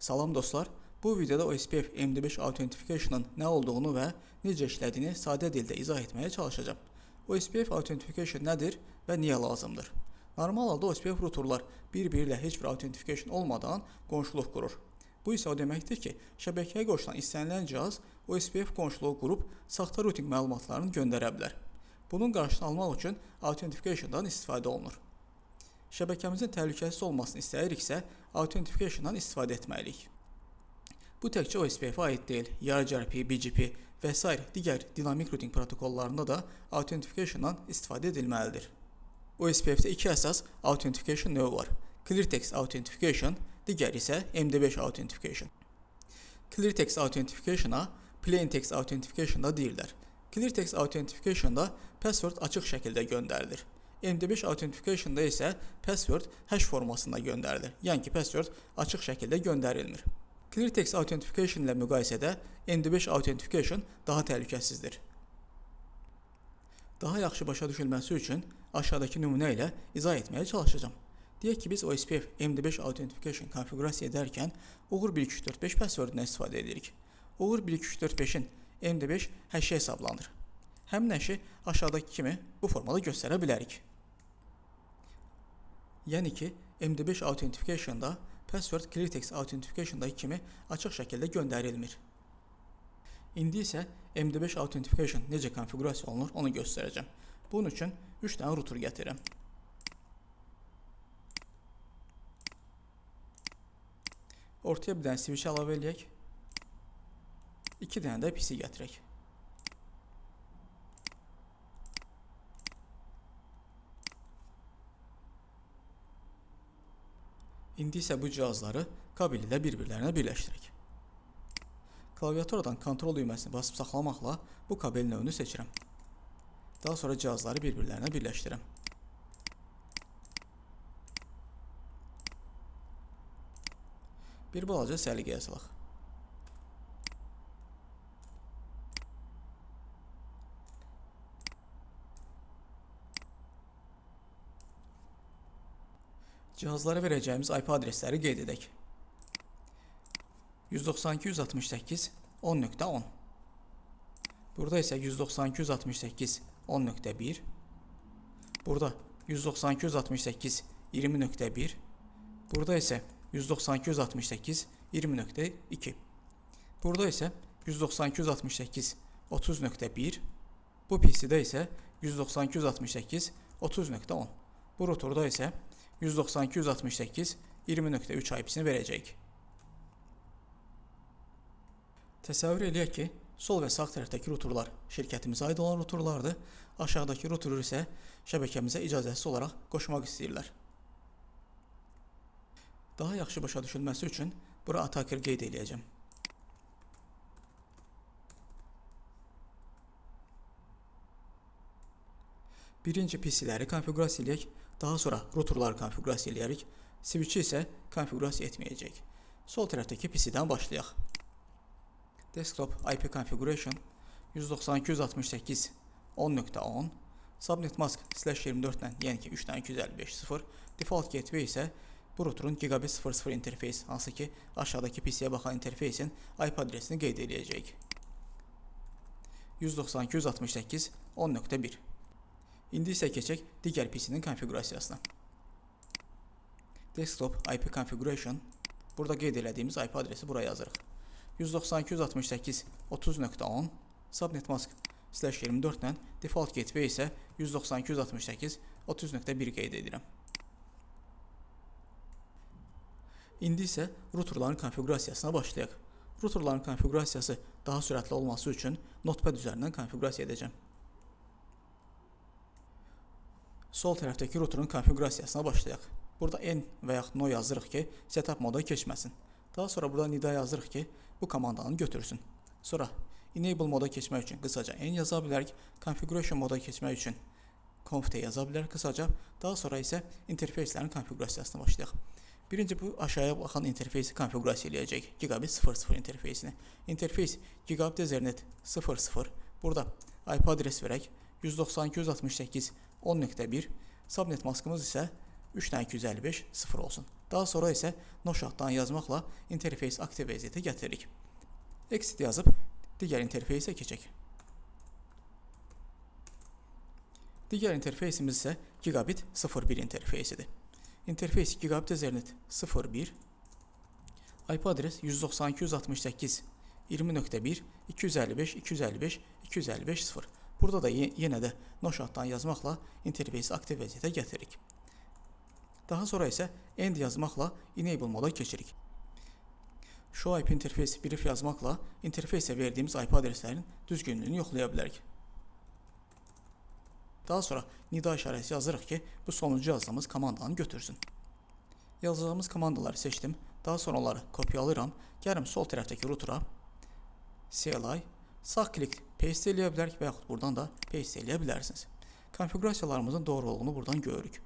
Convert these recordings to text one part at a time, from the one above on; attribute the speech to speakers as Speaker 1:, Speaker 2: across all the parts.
Speaker 1: Salam dostlar, bu videoda OSPF MD5 Authentication'ın nə olduğunu və necə işlədiyini sadə dildə izah etməyə çalışacağım. OSPF Authentication nədir və niyə lazımdır? Normal halda OSPF routerlar bir-biri ilə heç bir authentication olmadan qonşuluq qurur. Bu isə o deməkdir ki, şəbəkəyə qoşulan istənilən cihaz OSPF qonşuluğu qurub saxta routing məlumatlarını göndərə bilər. Bunun qarşısını almaq üçün authentication'dan istifadə olunur. Şəbəkəmizin təhlükəsiz olmasını istəyiriksə, authentication'dan istifadə etməliyik. Bu təkcə OSPF-ə aid deyil, YarGRP, BGP və s. digər dinamik routing protokollarında da authentication'dan istifadə edilməlidir. OSPF-də iki əsas authentication növü var. ClearText Authentication, digər isə MD5 Authentication. ClearText Authentication-a PlainText Authentication da deyirlər. ClearText Authentication-da password açıq şəkildə göndərilir. MD5 Authentication-da isə password hash formasında göndərilir. Yəni ki, password açıq şəkildə göndərilmir. ClearText Authentication ilə müqayisədə MD5 Authentication daha təhlükəsizdir. Daha yaxşı başa düşülməsi üçün aşağıdakı nümunə ilə izah etməyə çalışacağım. Deyək ki, biz OSPF MD5 Authentication konfigurasiya edərkən Uğur 1235 passwordundan istifadə edirik. Uğur 1235-in MD5 həşi hesablanır. Həmin həşi aşağıdakı kimi bu formada göstərə bilərik. Yəni ki, MD5 Authentication-da password ClearText Authentication-daki kimi açıq şəkildə göndərilmir. İndi isə MD5 Authentication necə konfigurasiya olunur, onu göstərəcəm. Bunun üçün 3 dənə router gətirirəm. Ortaya bir dənə switch əlavə eləyək. 2 dənə də PC gətirək. İndi isə bu cihazları kabel ilə bir-birlərinə birləşdirək. Klaviaturadan kontrol düyməsini basıb saxlamaqla bu kabel növünü seçirəm. Daha sonra cihazları bir-birlərinə birləşdirəm. Bir balaca səliqəyə salaq. Cihazlara verəcəyimiz IP adresləri qeyd edək. 192.168.10.10 Burada isə 192.168.10.1 Burada 192.168.20.1 Burada isə 192.168.20.2 Burada isə 192.168.30.1 Bu PC-də isə 192.168.30.10 Bu routerda isə 192.168.20.3 IP-sini verəcəyik. Təsəvvür eləyək ki, sol və sağ tərəfdəki routerlar şirkətimizə aid olan routerlardır. Aşağıdakı router isə şəbəkəmizə icazəsiz olaraq qoşmaq istəyirlər. Daha yaxşı başa düşülməsi üçün bura attacker qeyd eləyəcəm. Birinci PC-ləri konfigurasiya eləyək, daha sonra routerları konfigurasiya eləyərik, switch-i isə konfigurasiya etməyəcək. Sol tərəfdəki PC-dən başlayaq. Desktop IP Configuration 192.168.10.10 Subnet Mask /24 ilə, yəni ki 3.255.0 Default Gateway isə bu routerun Gigabit 00 interfeys, hansı ki aşağıdakı PC-yə baxan interfeysin IP adresini qeyd edəcəyik. 192.168.10.1 İndi isə keçək digər PC-nin konfigurasiyasına. Desktop IP Configuration burada qeyd elədiyimiz IP adresi buraya yazırıq. 192.168.30.10 Subnet Mask /24 ilə Default Gateway isə 192.168.30.1 qeyd edirəm. İndi isə routerların konfigurasiyasına başlayaq. Routerların konfigurasiyası daha sürətli olması üçün Notepad üzərindən konfigurasiya edəcəm. Sol tərəfdəki routerun konfigurasiyasına başlayaq. Burada N və yaxud No yazırıq ki, setup moda keçməsin. Daha sonra burada nida yazırıq ki, bu komandanı götürsün. Sonra enable moda keçmək üçün qısaca N yaza bilərik, configuration moda keçmək üçün conf yaza bilərik qısaca. Daha sonra isə interfeyslərin konfigurasiyasına başlayaq. Birinci bu aşağıya baxan interfeysi konfigurasiya eləyəcək. Gigabit 00 interfeysini. Interfeys Gigabit Ethernet 00. Burada IP adres verək. 192.168.10.1 Subnet maskımız isə 3.255.0 olsun. Daha sonra isə no shutdown yazmaqla interfeys aktiv vəziyyətə gətiririk. Exit yazıb digər interfeysə keçək. Digər interfeysimiz isə Gigabit 01 interfeysidir. İnterfeys Gigabit Ethernet 01, IP adres 192.168.20.1.255.255.255.0. Burada da yenə də no shutdown yazmaqla interfeysi aktiv vəziyyətə gətiririk. Daha sonra isə end yazmaqla enable moda keçirik. Show IP interface brief yazmaqla interfeysə verdiyimiz IP adreslərin düzgünlüyünü yoxlaya bilərik. Daha sonra nida işarəsi yazırıq ki, bu sonuncu yazdığımız komandanı götürsün. Yazacağımız komandaları seçdim. Daha sonra onları kopyalayıram. Gəlin sol tərəfdəki router'a CLI sağ klik paste eləyə bilərik və yaxud buradan da paste eləyə bilərsiniz. Konfigurasiyalarımızın doğru olduğunu buradan görürük.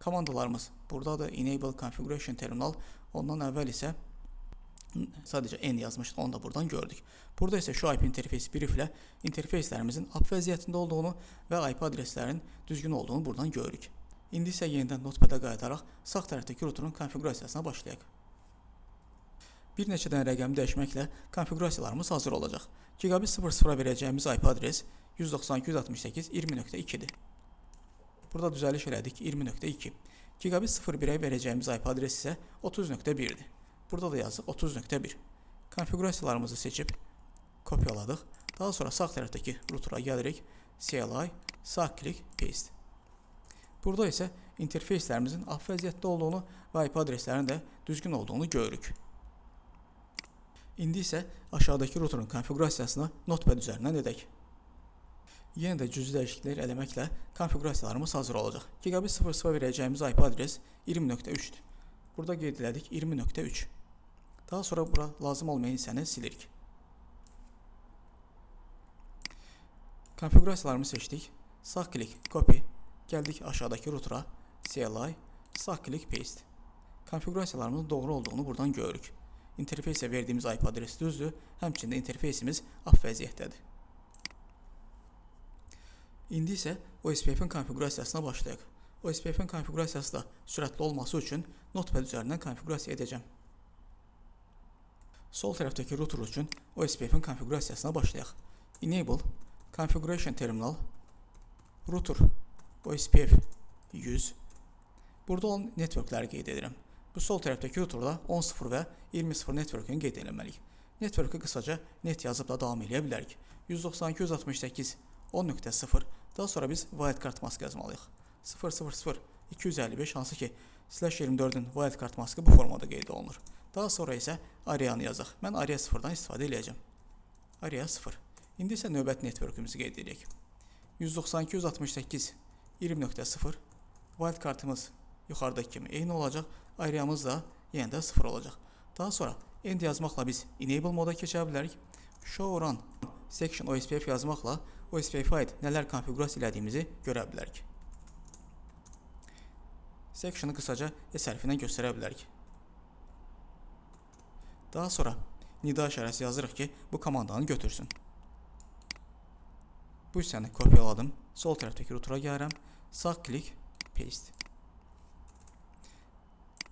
Speaker 1: Komandalarımız buradadır. Enable configuration terminal. Ondan əvvəl isə sadəcə n yazmışdıq, onu da buradan gördük. Burada isə şu IP interface brief ilə interfeyslərimizin up vəziyyətində olduğunu və IP adreslərin düzgün olduğunu buradan görürük. İndi isə yenidən notepad'a qayıdaraq sağ tərəfdəki routerun konfigurasiyasına başlayaq. Bir neçə dənə rəqəmi dəyişməklə konfigurasiyalarımız hazır olacaq. Gigabit 00'a verəcəyimiz IP adres 192.168.20.2'dir. Burada düzəliş elədik 20.2. Gigabit 01'ə verəcəyimiz IP adres isə 30.1'dir. Burada da yazıq 30.1. Konfigurasiyalarımızı seçib kopyaladıq. Daha sonra sağ tərəfdəki router'a gəlirik. CLI sağ klik paste. Burada isə interfeyslərimizin up vəziyyətdə olduğunu və IP adreslərinin də düzgün olduğunu görürük. İndi isə aşağıdakı routerun konfigurasiyasını notepad üzərindən edək. Yenə də cüzi dəyişikliklər eləməklə konfigurasiyalarımız hazır olacaq. Gigabit 00'a verəcəyimiz IP adres 20.3'dür. Burada qeyd elədik 20.3. Daha sonra bura lazım olmayan hissəni silirik. Konfigurasiyalarımızı seçdik. Sağ klik copy. Gəldik aşağıdakı router'a CLI sağ klik paste. Konfigurasiyalarımızın doğru olduğunu buradan görürük. İnterfeysə verdiyimiz IP adresi düzdür. Həmçində interfeysimiz up vəziyyətdədir. İndi isə OSPF-in konfigurasiyasına başlayaq. OSPF-in konfigurasiyası da sürətli olması üçün notepad üzərindən konfigurasiya edəcəm. Sol tərəfdəki router üçün OSPF-in konfigurasiyasına başlayaq. Enable Configuration Terminal Router OSPF 100. Burada olan networkləri qeyd edirəm. Bu sol tərəfdəki routerda 10.0 və 20.0 networkünü qeyd etməliyik. Network'ı qısaca net yazıb da davam edə bilərik. 192.168.10.0. Daha sonra biz wildcard maskı yazmalıyıq. 000.255 hansı ki /24'ün wildcard maskı bu formada qeyd olunur. Daha sonra isə ARIA-nı yazaq. Mən ARIA 0'dan istifadə edəcəm. ARIA 0. İndi isə növbəti network'ümüzü qeyd edək. 192.168.20.0. Wildcard'ımız yuxarıdakı kimi eyni olacaq. ARIA-mız da yenə də 0 olacaq. Daha sonra end yazmaqla biz enable moda keçə bilərik. Show run section OSPF yazmaqla OSPF-ə aid nələr konfigurasiya elədiyimizi görə bilərik. Section'ı qısaca S hərfinə göstərə bilərik. Daha sonra nida işarəsi yazırıq ki, bu komandanı götürsün. Bu hissəni kopyaladım. Sol tərəfdəki router'a gəlirəm. Sağ klik paste.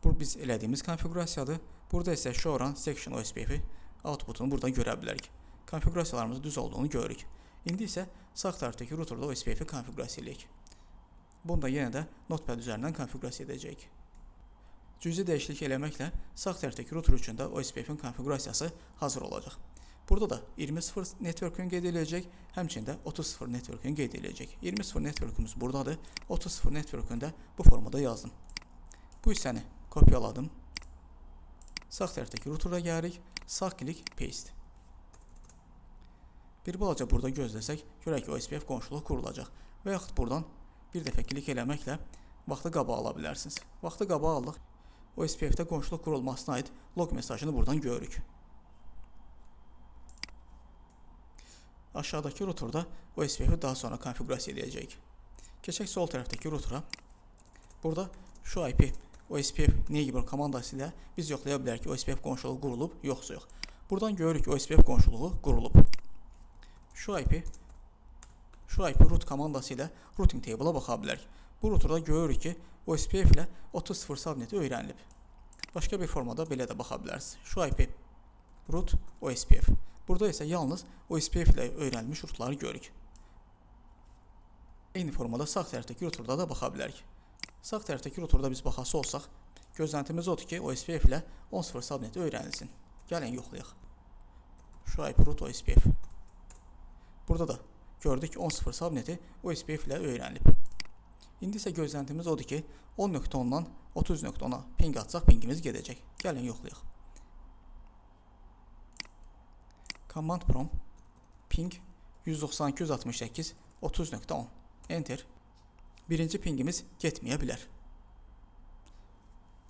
Speaker 1: Bu biz elədiyimiz konfigurasiyadır. Burada isə show run section OSPF outputunu burada görə bilərik. Konfigurasiyalarımızın düz olduğunu görürük. İndi isə sağ tərəfdəki routerda OSPF-i konfigurasiya eləyək. Bunu da yenə də notepad üzərindən konfigurasiya edəcəyik. Cüzi dəyişiklik eləməklə sağ tərəfdəki router üçün də OSPF-in konfigurasiyası hazır olacaq. Burada da 20.0 network'ünü qeyd ediləcək, həmçində 30.0 network'ünü qeyd ediləcək. 20.0 network'ümüz buradadır, 30.0 network'ünü də bu formada yazdım. Bu hissəni kopyaladım. Sağ tərəfdəki router'a gəlirik, sağ klik paste. Bir balaca burada gözləsək, görək ki, OSPF qonşuluq qurulacaq və yaxud buradan bir dəfə klik eləməklə vaxtı qabağa ala bilərsiniz. Vaxtı qabağa aldıq. OSPF-də qonşuluq qurulmasına aid log mesajını buradan görürük. Aşağıdakı routerda OSPF-i daha sonra konfigurasiya edəcəyik. Keçək sol tərəfdəki router'a. Burada şu IP OSPF neighbor komandası ilə biz yoxlaya bilərik ki, OSPF qonşuluğu qurulub, yoxsa yox. Buradan görürük ki, OSPF qonşuluğu qurulub. Şu IP root komandası ilə routing table-a baxa bilərik. Bu routerda görürük ki, OSPF ilə 30.0 subneti öyrənilib. Başqa bir formada belə də baxa bilərsiniz. Şu IP root OSPF. Burada isə yalnız OSPF ilə öyrənilmiş rootları görürük. Eyni formada sağ tərəfdəki routerda da baxa bilərik. Sağ tərəfdəki routerda biz baxası olsaq, gözləntimiz odur ki, OSPF ilə 10.0 subneti öyrənilsin. Gəlin yoxlayaq. Şu IP root OSPF. Burada da gördük ki 10.0 subneti OSPF ilə öyrənilib. İndi isə gözləntimiz odur ki, 10.10-dan 30.10-a ping atsaq pingimiz gedəcək. Gəlin yoxlayaq. Command prompt ping 192.168.30.10 enter. Birinci pingimiz getməyə bilər.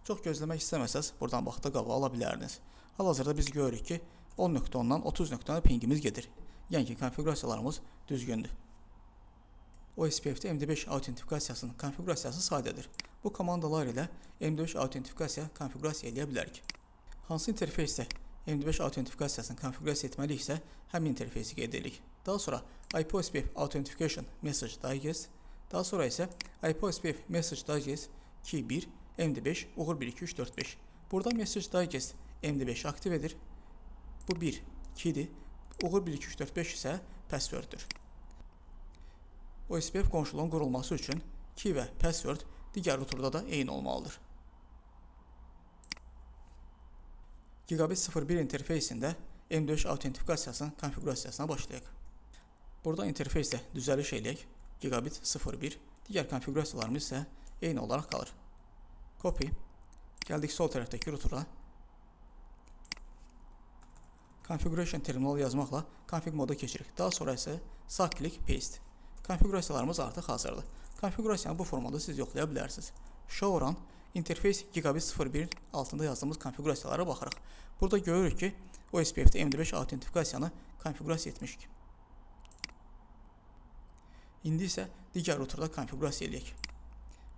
Speaker 1: Çox gözləmək istəməsəz, buradan vaxta qabağa ala bilərdiniz. Hal-hazırda biz görürük ki, 10.10-dan 30.10-a pingimiz gedir. Yəni ki, konfigurasiyalarımız düzgündür. OSPF-də MD5 autentifikasiyasının konfigurasiyası sadədir. Bu komandalar ilə MD5 autentifikasiya konfigurasiya edə bilərik. Hansı interfeysdə MD5 autentifikasiyasını konfigurasiya etməliyiksə, həmin interfeysi qeyd edirik. Daha sonra IPOSPF Authentication Message Digest, daha sonra isə IPOSPF Message Digest 2.1 MD5 uğur 1.2.3.4.5. Burada Message Digest MD5 aktiv edir. Bu 1, 2-dir. Uğur 1.2.3.4.5 isə passworddur. OSPF qonşuluğun qurulması üçün key və password digər routerda da eyni olmalıdır. Gigabit 01 interfeysində MD5 autentifikasiyasının konfigurasiyasına başlayaq. Burada interfeysdə düzəliş eləyək. Gigabit 01, digər konfigurasiyalarımız isə eyni olaraq qalır. Copy. Gəldik sol tərəfdəki router'a. Configuration terminal yazmaqla config moda keçirik. Daha sonra isə sağ klik paste. Konfigurasiyalarımız artıq hazırdır. Konfigurasiyanı bu formada siz yoxlaya bilərsiniz. Show run interface gigabit 01 altında yazdığımız konfigurasiyalara baxırıq. Burada görürük ki, OSPF-də MD5 autentikasiyanı konfigurasiya etmişik. İndi isə digər routerda konfigurasiya eləyək.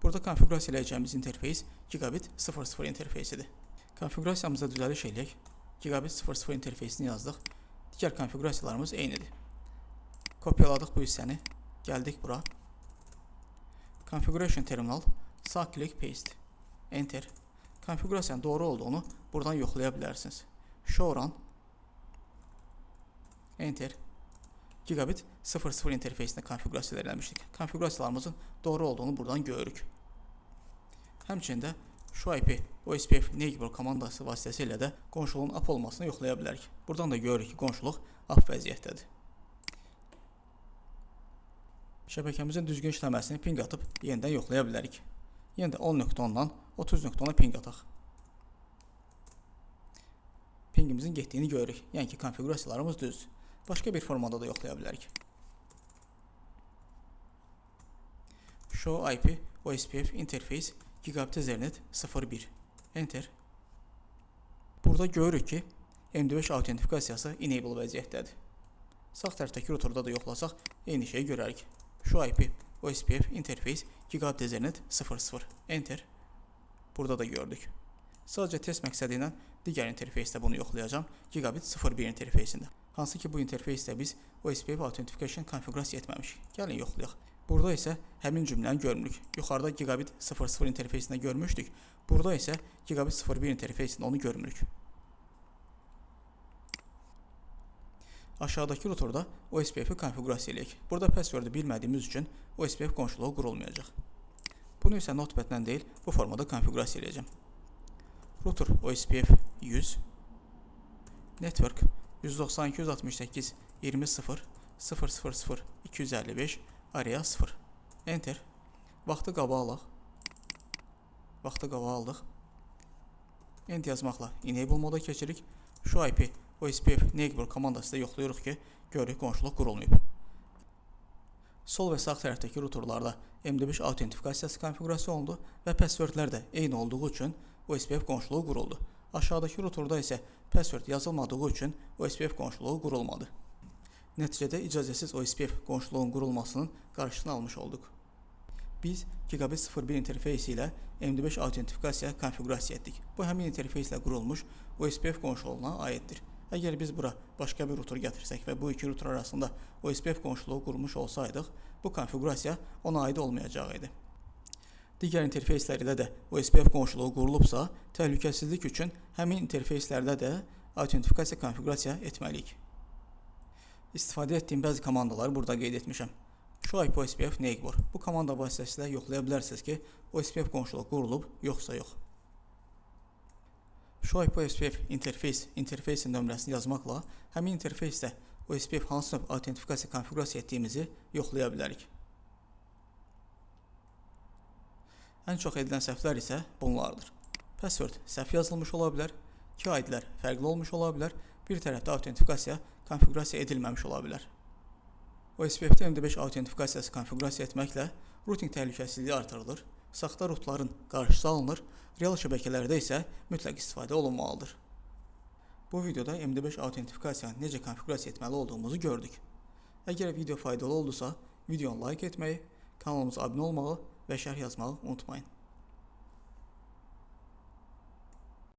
Speaker 1: Burada konfigurasiya eləyəcəyimiz interfeys gigabit 00 interfeysidir. Konfigurasiyamızda düzəliş eləyək. Gigabit 00 interfeysini yazdıq. Digər konfigurasiyalarımız eynidir. Kopyaladıq bu hissəni. Gəldik bura. Configuration terminal, sağ klik paste. Enter. Konfigurasiyanın doğru olduğunu buradan yoxlaya bilərsiniz. Show run. Enter. Gigabit 00 interfeysində konfigurasiya eləmişdik. Konfigurasiyalarımızın doğru olduğunu buradan görürük. Həmçində şu IP OSPF Neighbor komandası vasitəsilə də qonşuluğun up olmasını yoxlaya bilərik. Buradan da görürük ki, qonşuluq up vəziyyətdədir. Şəbəkəmizin düzgün işləməsini ping atıb yenidən yoxlaya bilərik. Yenə də 10.10-dan 30.10-a ping ataq. Pingimizin getdiyini görürük. Yəni ki, konfigurasiyalarımız düzdür. Başqa bir formada da yoxlaya bilərik. Show IP OSPF interface Gigabit Ethernet 01. Enter. Burada görürük ki, MD5 autentifikasiyası enable vəziyyətdədir. Sağ tərəfdəki routerda da yoxlasaq, eyni şeyi görərik. Şu IP OSPF interface Gigabit Ethernet 00. Enter. Burada da gördük. Sadəcə test məqsədi ilə digər interfeysdə bunu yoxlayacağım. Gigabit 01 interfeysində. Hansı ki, bu interfeysdə biz OSPF Authentication konfigurasiya etməmişik. Gəlin yoxlayaq. Burada isə həmin cümləni görmürük. Yuxarıda Gigabit 00 interfeysində görmüşdük. Burada isə Gigabit 01 interfeysində onu görmürük. Aşağıdakı routerda OSPF-i konfigurasiya eləyək. Burada password-ı bilmədiyimiz üçün OSPF qonşuluğu qurulmayacaq. Bunu isə notepad-lə deyil, bu formada konfigurasiya eləyəcəm. Router OSPF 100 Network 192.168.20.0.0.0.255 Area 0. Enter. Vaxtı qabağa alaq. Vaxtı qabağa aldıq. End yazmaqla enable moda keçirik. Şu IP OSPF Neighbor komandası da yoxlayırıq ki, görürük qonşuluq qurulmayıb. Sol və sağ tərəfdəki routerlarda MD5 autentifikasiyası konfigurasiya olundu və passwordlər də eyni olduğu üçün OSPF qonşuluğu quruldu. Aşağıdakı routerda isə password yazılmadığı üçün OSPF qonşuluğu qurulmadı. Nəticədə icazəsiz OSPF qonşuluğun qurulmasının qarşısını almış olduq. Biz Gigabit 01 interfeysi ilə MD5 autentifikasiya konfigurasiya etdik. Bu həmin interfeyslə qurulmuş OSPF qonşuluğuna aiddir. Əgər biz bura başqa bir router gətirsək və bu iki router arasında OSPF qonşuluğu qurmuş olsaydıq, bu konfigurasiya ona aid olmayacaq idi. Digər interfeyslər ilə də OSPF qonşuluğu qurulubsa, təhlükəsizlik üçün həmin interfeyslərdə də autentifikasiya konfiqurasiya etməliyik. İstifadə etdiyim bəzi komandaları burada qeyd etmişəm. Show IP OSPF Neighbor. Bu komanda vasitəsilə yoxlaya bilərsiniz ki, OSPF qonşuluğu qurulub, yoxsa yox. Show IP OSPF interfeysin nömrəsini yazmaqla həmin interfeysdə OSPF hansı növ autentifikasiya konfiqurasiya etdiyimizi yoxlaya bilərik. Ən çox edilən səhvlər isə bunlardır. Password səhv yazılmış ola bilər, 2 ID-lər fərqli olmuş ola bilər, bir tərəfdə autentifikasiya konfiqurasiya edilməmiş ola bilər. OSPF-də MD5 autentifikasiyası konfiqurasiya etməklə routing təhlükəsizliyi artırılır, saxta rootların qarşısı alınır, real şəbəkələrdə isə mütləq istifadə olunmalıdır. Bu videoda MD5 autentikasiyanı necə konfiqurasiya etməli olduğumuzu gördük. Əgər video faydalı oldusa, videonu like etməyi, kanalımıza abunə olmağı və şərh yazmağı unutmayın.